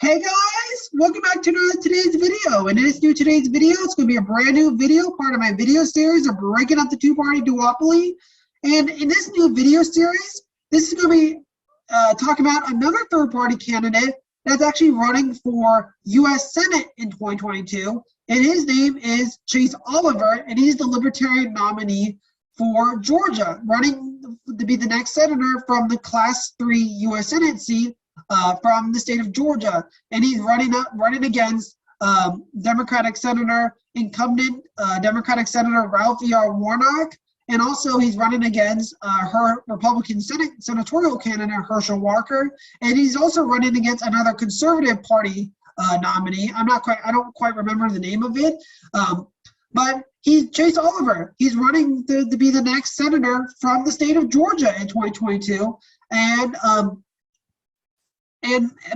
Hey guys, welcome back to today's video. And in today's video, it's going to be a brand new video, part of my video series of breaking up the two-party duopoly. And in this new video series, this is going to be talking about another third-party candidate that's actually running for U.S. Senate in 2022. And his name is Chase Oliver, and he's the Libertarian nominee for Georgia, running to be the next senator from the Class 3 U.S. Senate seat from the state of Georgia. And he's running against incumbent Democratic Senator Ralph E.R. Warnock, and also he's running against her Republican senatorial candidate Herschel Walker, and he's also running against another conservative party nominee. I don't quite remember the name of it, but he's Chase Oliver. He's running to be the next senator from the state of Georgia in 2022,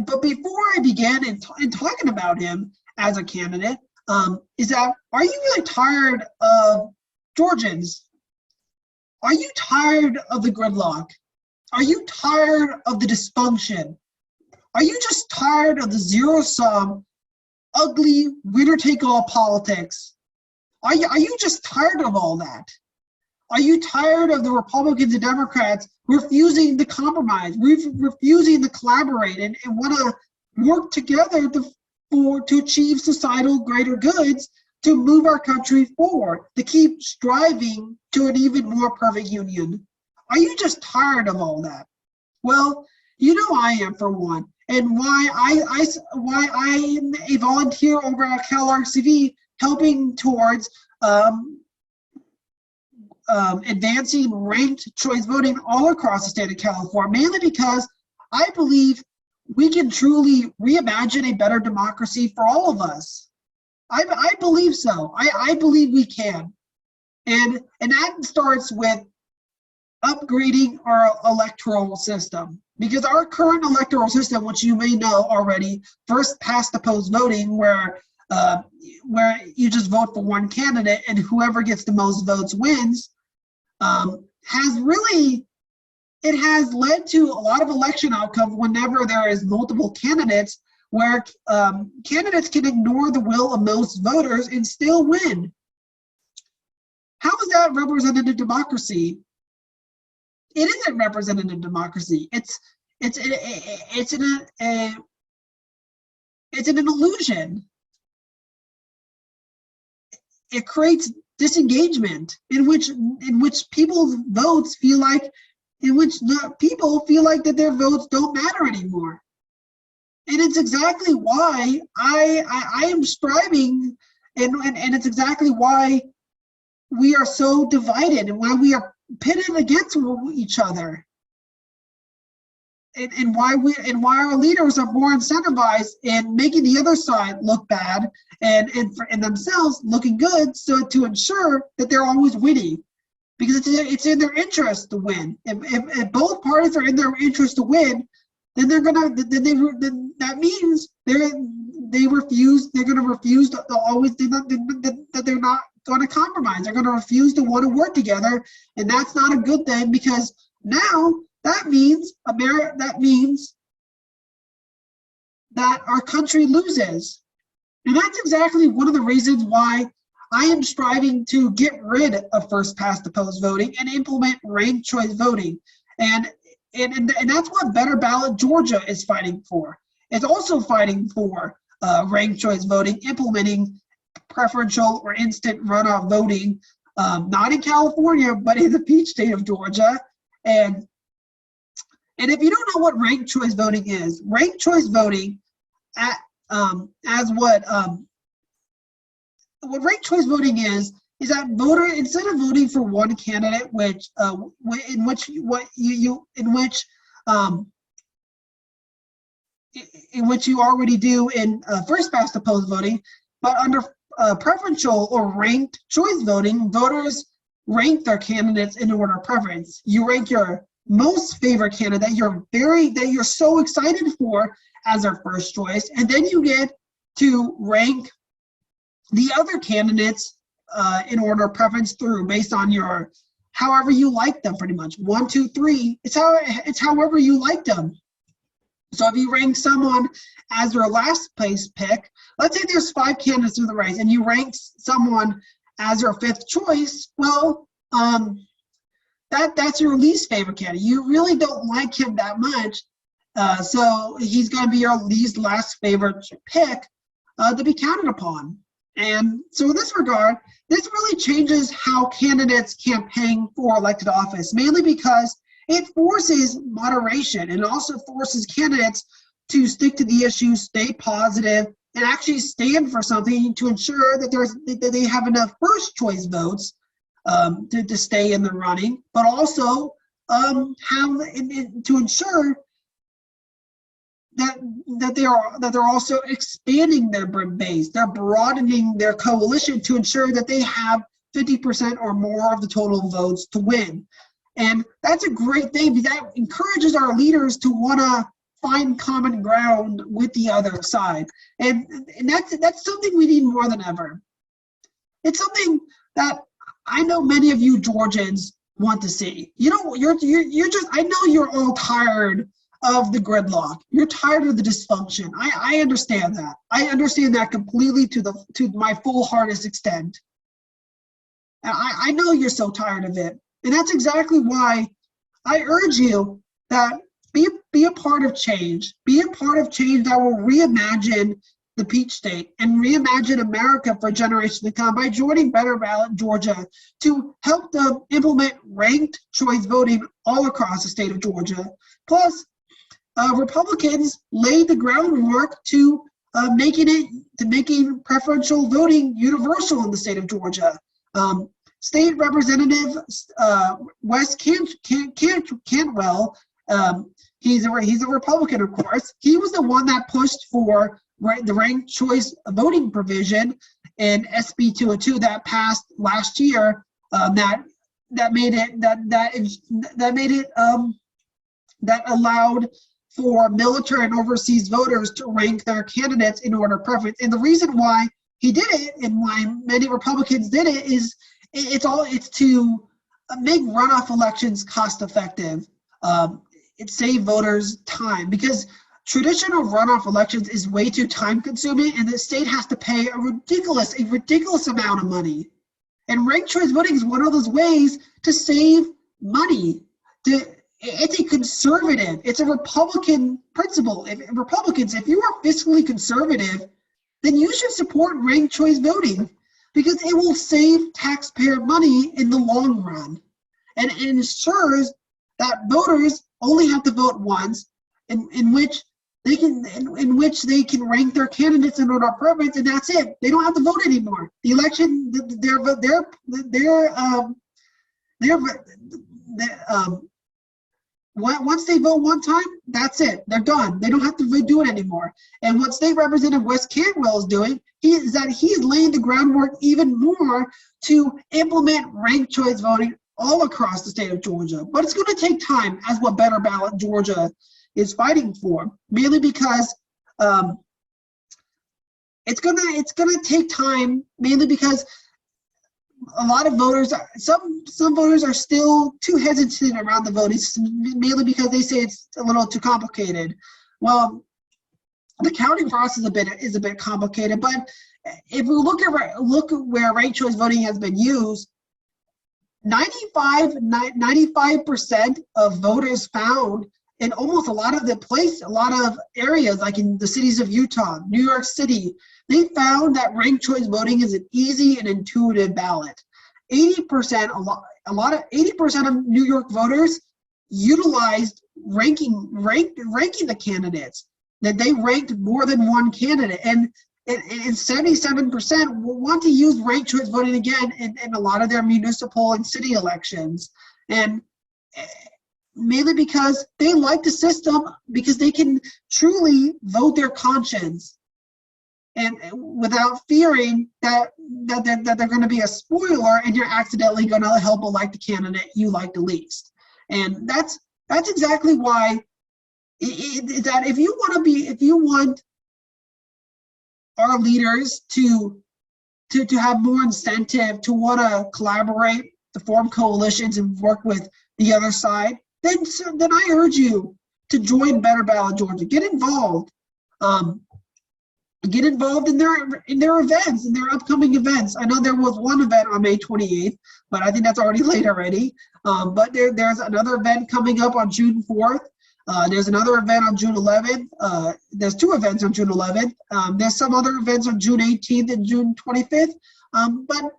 but before I begin in talking about him as a candidate, are you really tired of Georgians? Are you tired of the gridlock? Are you tired of the dysfunction? Are you just tired of the zero-sum, ugly, winner-take-all politics? Are you just tired of all that? Are you tired of the Republicans and Democrats refusing to compromise, refusing to collaborate, and want to work together to achieve societal greater goods, to move our country forward, to keep striving to an even more perfect union? Are you just tired of all that? Well, you know I am, for one, and why I am a volunteer over at CalRCV, helping towards advancing ranked choice voting all across the state of California, mainly because I believe we can truly reimagine a better democracy for all of us. I believe so. I believe we can. And that starts with upgrading our electoral system. Because our current electoral system, which you may know already, first past the post voting, where you just vote for one candidate and whoever gets the most votes wins, has led to a lot of election outcomes whenever there is multiple candidates, where candidates can ignore the will of most voters and still win. How is that representative democracy? It isn't representative democracy. It's an illusion. It creates disengagement in which people's votes feel like, that their votes don't matter anymore. And it's exactly why I am striving, and it's exactly why we are so divided and why we are pitted against each other. And why our leaders are more incentivized in making the other side look bad and themselves looking good, so to ensure that they're always winning, because it's in their interest to win. If both parties are in their interest to win, then that means they're going to refuse to always that they're not going to compromise. They're going to refuse to want to work together, and that's not a good thing, because now that means that our country loses. And that's exactly one of the reasons why I am striving to get rid of first past the post voting and implement ranked choice voting. And that's what Better Ballot Georgia is fighting for. It's also fighting for ranked choice voting, implementing preferential or instant runoff voting, not in California, but in the peach state of Georgia. And if you don't know what ranked choice voting is, ranked choice voting, what ranked choice voting is that voter, instead of voting for one candidate, in which you already do in first past the post voting, but under preferential or ranked choice voting, voters rank their candidates in order of preference. You rank your most favorite candidate that you're so excited for as their first choice, and then you get to rank the other candidates in order of preference based on however you like them, pretty much 1, 2, 3. It's however you like them. So if you rank someone as your last place pick, let's say there's 5 candidates in the race, and you rank someone as your 5th choice, well, that's your least favorite candidate. You really don't like him that much, so he's going to be your least last favorite pick to be counted upon. And so in this regard, this really changes how candidates campaign for elected office, mainly because it forces moderation and also forces candidates to stick to the issue, stay positive, and actually stand for something to ensure that they have enough first choice votes to stay in the running, but also to ensure that they're also expanding their base. They're broadening their coalition to ensure that they have 50% or more of the total votes to win. And that's a great thing, because that encourages our leaders to want to find common ground with the other side. And that's something we need more than ever. It's something that I know many of you Georgians want to see. You know, you're just, I know you're all tired of the gridlock. You're tired of the dysfunction. I understand that. I understand that completely to my full hardest extent. And I know you're so tired of it. And that's exactly why I urge you that be a part of change. Be a part of change that will reimagine the Peach State and reimagine America for generations to come by joining Better Ballot Georgia to help them implement ranked choice voting all across the state of Georgia. Plus, Republicans laid the groundwork to making preferential voting universal in the state of Georgia. State Representative Wes Cantwell, he's a Republican, of course. He was the one that pushed for the ranked choice voting provision in SB 202 that passed last year. That allowed for military and overseas voters to rank their candidates in order of preference. And the reason why he did it, and why many Republicans did it, is it's to make runoff elections cost effective. It saved voters time, because traditional runoff elections is way too time consuming, and the state has to pay a ridiculous amount of money. And ranked choice voting is one of those ways to save money. It's a conservative, it's a Republican principle. Republicans, if you are fiscally conservative, then you should support ranked choice voting, because it will save taxpayer money in the long run. And it ensures that voters only have to vote once, in which they can rank their candidates in order of preference, and that's it. They don't have to vote anymore. The election, once they vote one time, that's it. They're done. They don't have to do it anymore. And what State Representative Wes Cantwell is doing, he's laying the groundwork even more to implement ranked choice voting all across the state of Georgia. But it's going to take time, as what Better Ballot Georgia is fighting for, mainly because it's gonna take time, mainly because a lot of voters, some voters are still too hesitant around the vote, mainly because they say it's a little too complicated. Well, the counting process is a bit complicated, but if we look at where ranked choice voting has been used, 95% of voters found in almost a lot of areas, like in the cities of Utah, New York City, they found that ranked choice voting is an easy and intuitive ballot. 80% of New York voters utilized ranking the candidates, that they ranked more than one candidate, and 77% want to use ranked choice voting again in a lot of their municipal and city elections, and mainly because they like the system, because they can truly vote their conscience, and without fearing that they're going to be a spoiler and you're accidentally going to help elect the candidate you like the least. And that's exactly why that if you want our leaders to have more incentive to want to collaborate, to form coalitions and work with the other side, then I urge you to join Better Ballot Georgia. Get involved. Get involved in their events, in their upcoming events. I know there was one event on May 28th, but I think that's already late already. But there's another event coming up on June 4th. There's another event on June 11th. There's 2 events on June 11th. There's some other events on June 18th and June 25th. But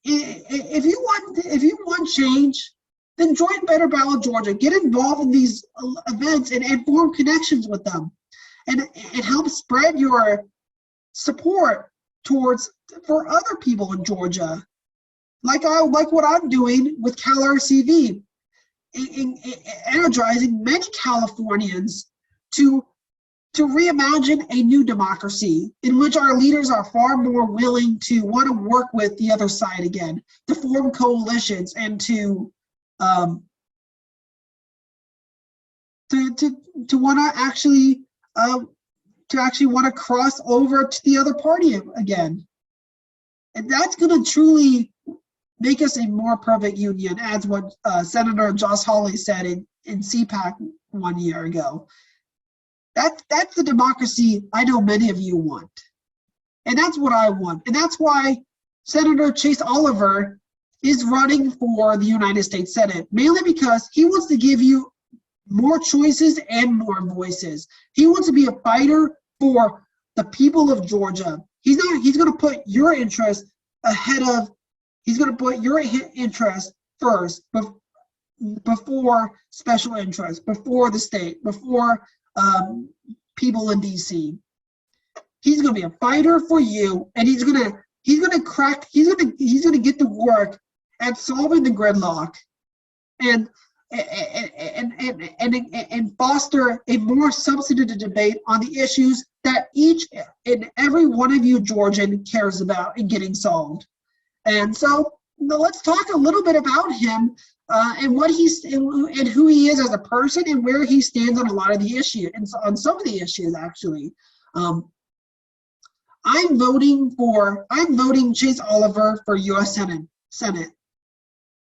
if you want change, then join Better Ballot Georgia. Get involved in these events and form connections with them, and help spread your support for other people in Georgia, like what I'm doing with CalRCV, energizing many Californians to reimagine a new democracy in which our leaders are far more willing to want to work with the other side again, to form coalitions, and to want to actually want to cross over to the other party again. And that's going to truly make us a more perfect union, as what Senator Josh Hawley said in CPAC 1 year ago. That's the democracy I know many of you want. And that's what I want. And that's why Senator Chase Oliver is running for the United States Senate, mainly because he wants to give you more choices and more voices. He wants to be a fighter for the people of Georgia. He's going to put your interest he's going to put your interest first before special interests, before the state, before people in DC. He's going to be a fighter for you, and he's going to get to work at solving the gridlock and foster a more substantive debate on the issues that each and every one of you Georgian cares about and getting solved. And so let's talk a little bit about him and what and who he is as a person and where he stands on a lot of the issues, and on some of the issues actually. I'm voting Chase Oliver for U.S. Senate.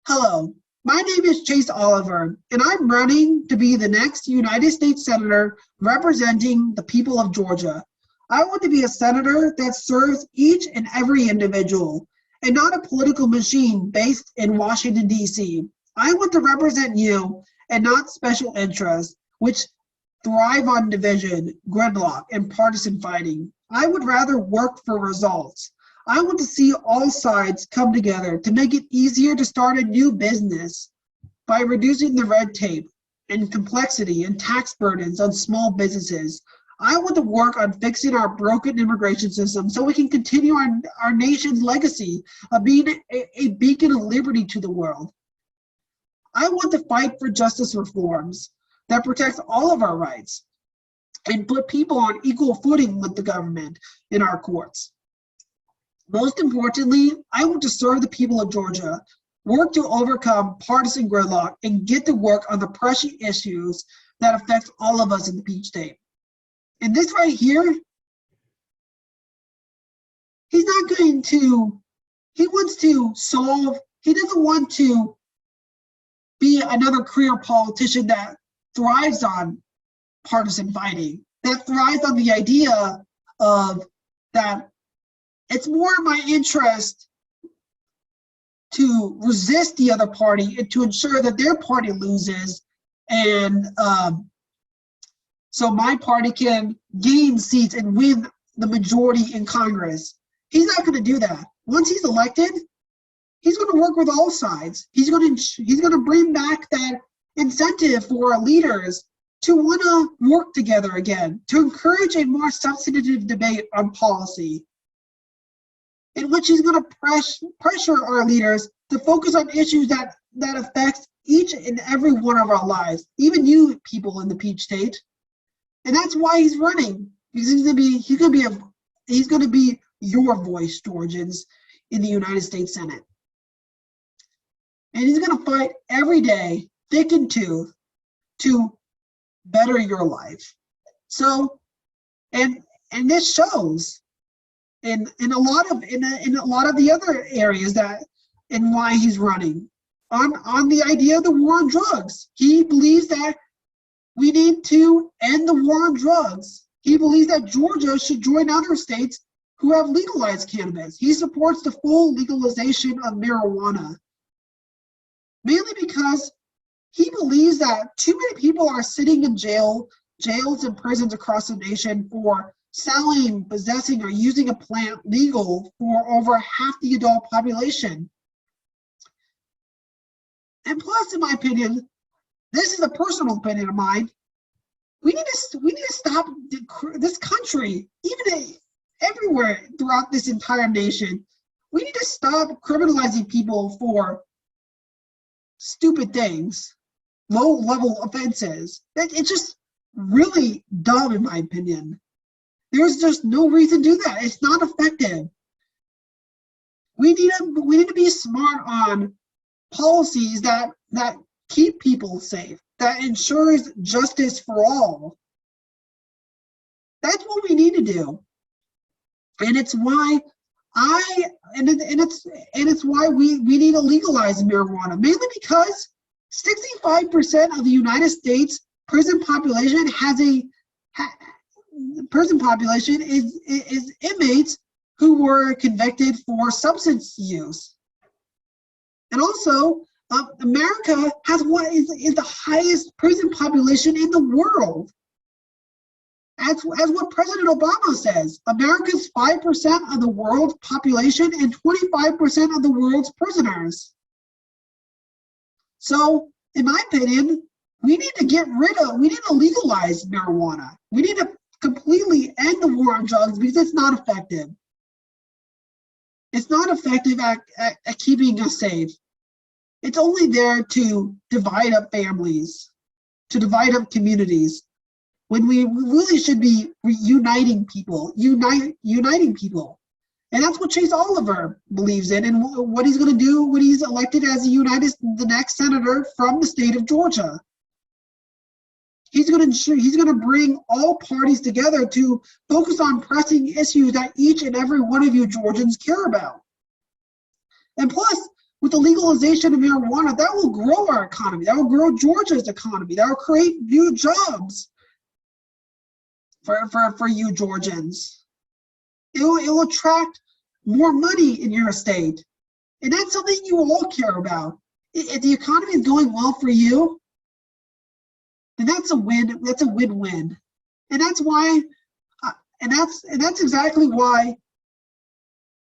Hello, my name is Chase Oliver, and I'm running to be the next United States Senator representing the people of Georgia. I want to be a senator that serves each and every individual, and not a political machine based in Washington, D.C. I want to represent you and not special interests, which thrive on division, gridlock, and partisan fighting. I would rather work for results. I want to see all sides come together to make it easier to start a new business by reducing the red tape and complexity and tax burdens on small businesses. I want to work on fixing our broken immigration system so we can continue our nation's legacy of being a beacon of liberty to the world. I want to fight for justice reforms that protects all of our rights and put people on equal footing with the government in our courts. Most importantly, I want to serve the people of Georgia, work to overcome partisan gridlock, and get to work on the pressing issues that affect all of us in the Peach State. And this right here, he doesn't want to be another career politician that thrives on partisan fighting, that thrives on the idea of that it's more in my interest to resist the other party and to ensure that their party loses, and so my party can gain seats and win the majority in Congress. He's not going to do that. Once he's elected, he's going to work with all sides. He's going to bring back that incentive for our leaders to want to work together again, to encourage a more substantive debate on policy, in which he's going to pressure our leaders to focus on issues that affects each and every one of our lives, even you people in the Peach State. And that's why he's running, because he's going to be your voice, Georgians, in the United States Senate. And he's going to fight every day, thick and tooth, to better your life. So, and this shows in a lot of the other areas and why he's running on the idea of the war on drugs. He believes that we need to end the war on drugs. He believes that Georgia should join other states who have legalized cannabis. He supports the full legalization of marijuana, mainly because he believes that too many people are sitting in jails and prisons across the nation for selling, possessing, or using a plant legal for over half the adult population. And plus, in my opinion, this is a personal opinion of mine, we need to stop this country, even everywhere throughout this entire nation. We need to stop criminalizing people for stupid things, low-level offenses. It's just really dumb, in my opinion. There's just no reason to do that. It's not effective. We need to be smart on policies that keep people safe, that ensures justice for all. That's what we need to do, and it's why it's why we need to legalize marijuana, mainly because 65% of the United States prison population is inmates who were convicted for substance use. And also, America has is the highest prison population in the world. As what President Obama says, America's 5% of the world's population and 25% of the world's prisoners. So, in my opinion, we need to legalize marijuana. We need to completely end the war on drugs because it's not effective. It's not effective at keeping us safe. It's only there to divide up families, to divide up communities, when we really should be uniting people. And that's what Chase Oliver believes in, and what he's going to do when he's elected as the next senator from the state of Georgia. He's going to bring all parties together to focus on pressing issues that each and every one of you Georgians care about. And plus, with the legalization of marijuana, that will grow our economy. That will grow Georgia's economy. That will create new jobs for you Georgians. It will attract more money in your state. And that's something you all care about. If the economy is going well for you, then that's a win. That's a win-win. And that's why, and that's exactly why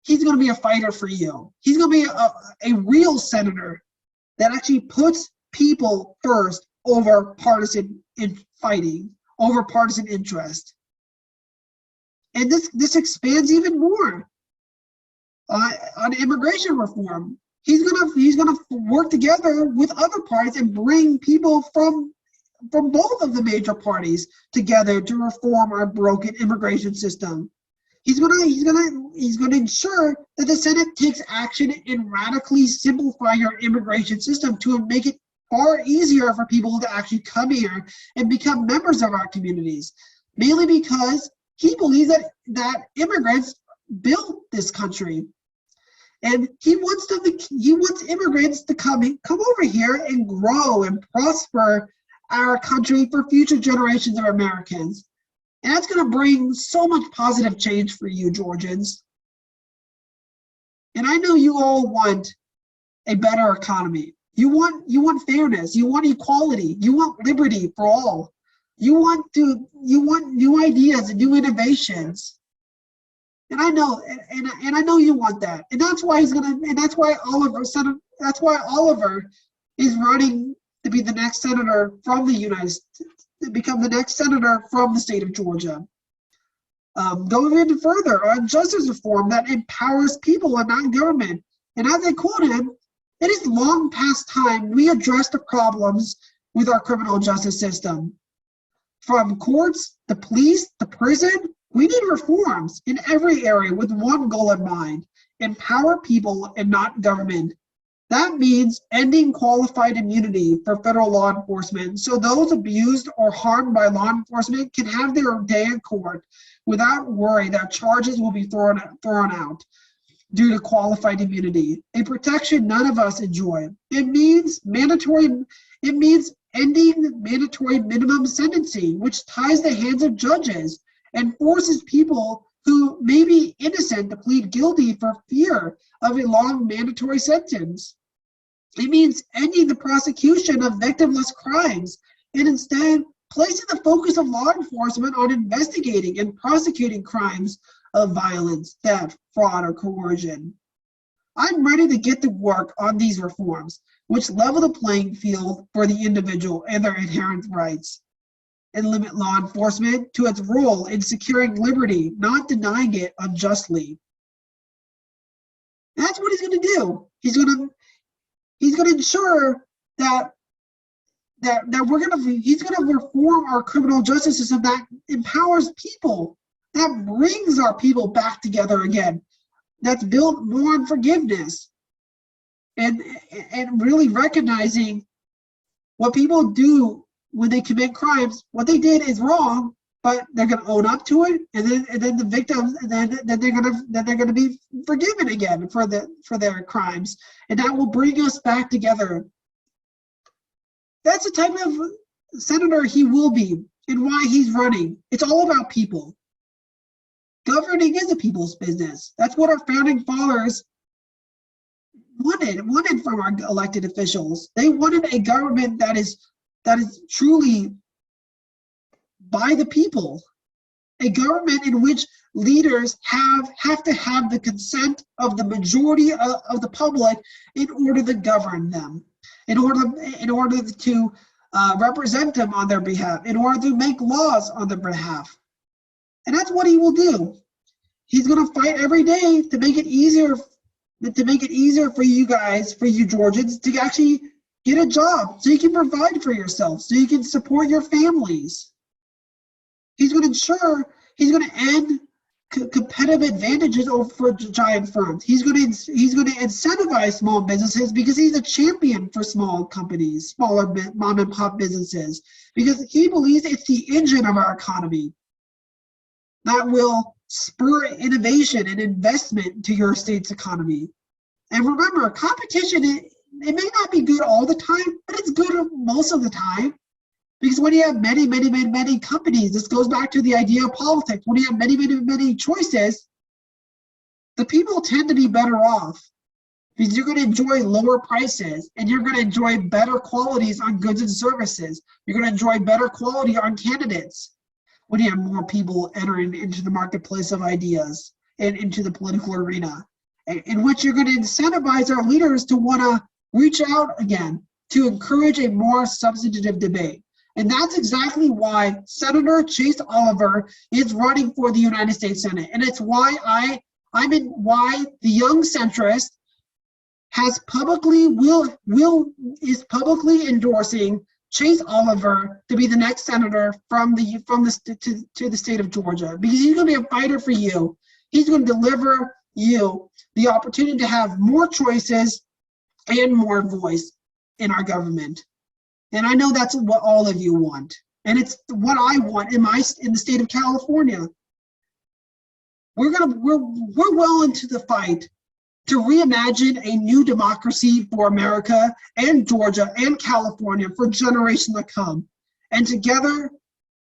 he's going to be a fighter for you. He's going to be a real senator that actually puts people first over partisan fighting, over partisan interest. And this expands even more on immigration reform. He's gonna work together with other parties and bring people from both of the major parties together to reform our broken immigration system. He's gonna ensure that the Senate takes action and radically simplify our immigration system to make it far easier for people to actually come here and become members of our communities, mainly because he believes that immigrants built this country, and he wants immigrants to come over here and grow and prosper our country for future generations of Americans. And that's going to bring so much positive change for you Georgians. And I know you all want a better economy. You want fairness. You want equality. You want liberty for all. You want new ideas and new innovations. And I know, and I know you want that. And that's why that's why Oliver is running to be the next senator from the United States, to become the next senator from the state of Georgia. Going even further on justice reform that empowers people and not government. And as I quote him, it is long past time we address the problems with our criminal justice system. From courts, the police, the prison, we need reforms in every area with one goal in mind: empower people and not government. That means ending qualified immunity for federal law enforcement, so those abused or harmed by law enforcement can have their day in court without worry that charges will be thrown out due to qualified immunity, a protection none of us enjoy. It means ending mandatory minimum sentencing, which ties the hands of judges and forces people who may be innocent to plead guilty for fear of a long mandatory sentence. It means ending the prosecution of victimless crimes and instead placing the focus of law enforcement on investigating and prosecuting crimes of violence, theft, fraud, or coercion. I'm ready to get to work on these reforms, which level the playing field for the individual and their inherent rights, and limit law enforcement to its role in securing liberty, not denying it unjustly. That's what he's going to do. He's going to ensure that he's going to reform our criminal justice system that empowers people, that brings our people back together again, that's built more on forgiveness and really recognizing what people do when they commit crimes. What they did is wrong, but they're going to own up to it, and then the victims, and then they're going to be forgiven again for their crimes, and that will bring us back together. That's the type of senator he will be, and why he's running. It's all about people. Governing is a people's business. That's what our founding fathers wanted from our elected officials. They wanted a government that is truly by the people, a government in which leaders have to have the consent of the majority of the public in order to govern them, in order to represent them on their behalf, in order to make laws on their behalf. And that's what he will do. He's going to fight every day to make it easier for you guys, for you Georgians, to actually get a job so you can provide for yourself, so you can support your families. He's going to end competitive advantages over giant firms. He's going to incentivize small businesses because he's a champion for small companies, smaller mom and pop businesses, because he believes it's the engine of our economy that will spur innovation and investment to your state's economy. And remember, competition, it may not be good all the time, but it's good most of the time. Because when you have many companies, this goes back to the idea of politics. When you have many choices, the people tend to be better off because you're going to enjoy lower prices and you're going to enjoy better qualities on goods and services. You're going to enjoy better quality on candidates when you have more people entering into the marketplace of ideas and into the political arena, in which you're going to incentivize our leaders to want to reach out again to encourage a more substantive debate. And that's exactly why Senator Chase Oliver is running for the United States Senate. And it's why why the young centrist has is publicly endorsing Chase Oliver to be the next senator to the state of Georgia, because he's going to be a fighter for you. He's going to deliver you the opportunity to have more choices and more voice in our government. And I know that's what all of you want, and it's what I want in the state of California. We're well into the fight to reimagine a new democracy for America and Georgia and California for generations to come. And together,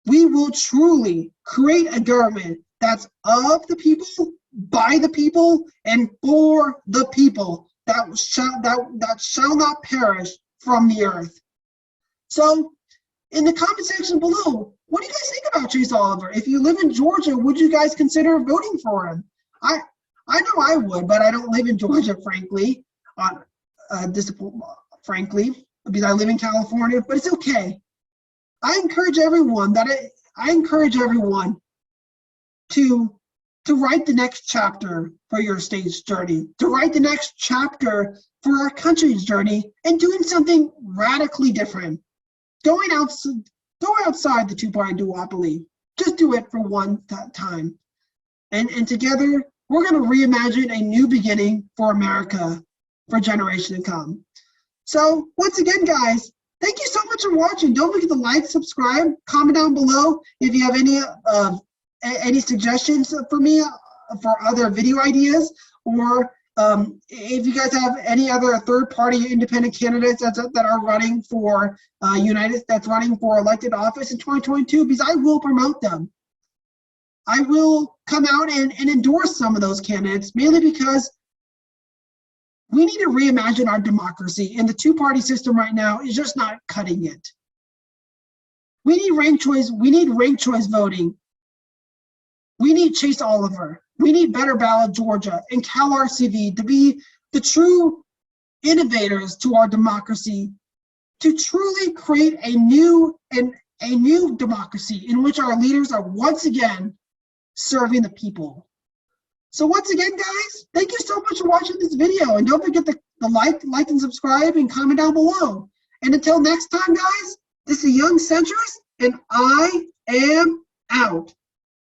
we will truly create a government that's of the people, by the people, and for the people, that shall not perish from the earth. So, in the comment section below, what do you guys think about Chase Oliver? If you live in Georgia, would you guys consider voting for him? I know I would, but I don't live in Georgia, frankly. Frankly, because I live in California. But it's okay. I encourage everyone to write the next chapter for your state's journey, to write the next chapter for our country's journey, and doing something radically different. Go outside the two-party duopoly. Just do it for one time. And together, we're going to reimagine a new beginning for America for generations to come. So once again, guys, thank you so much for watching. Don't forget to like, subscribe, comment down below if you have any suggestions for me for other video ideas, or If you guys have any other third-party independent candidates that are running for running for elected office in 2022, because I will promote them. I will come out and endorse some of those candidates, mainly because we need to reimagine our democracy, and the two-party system right now is just not cutting it. We need ranked choice. We need ranked choice voting. We need Chase Oliver. We need Better Ballot Georgia and CalRCV to be the true innovators to our democracy, to truly create a new democracy in which our leaders are once again serving the people. So once again, guys, thank you so much for watching this video, and don't forget to like and subscribe and comment down below. And until next time, guys, this is Young Centrist, and I am out.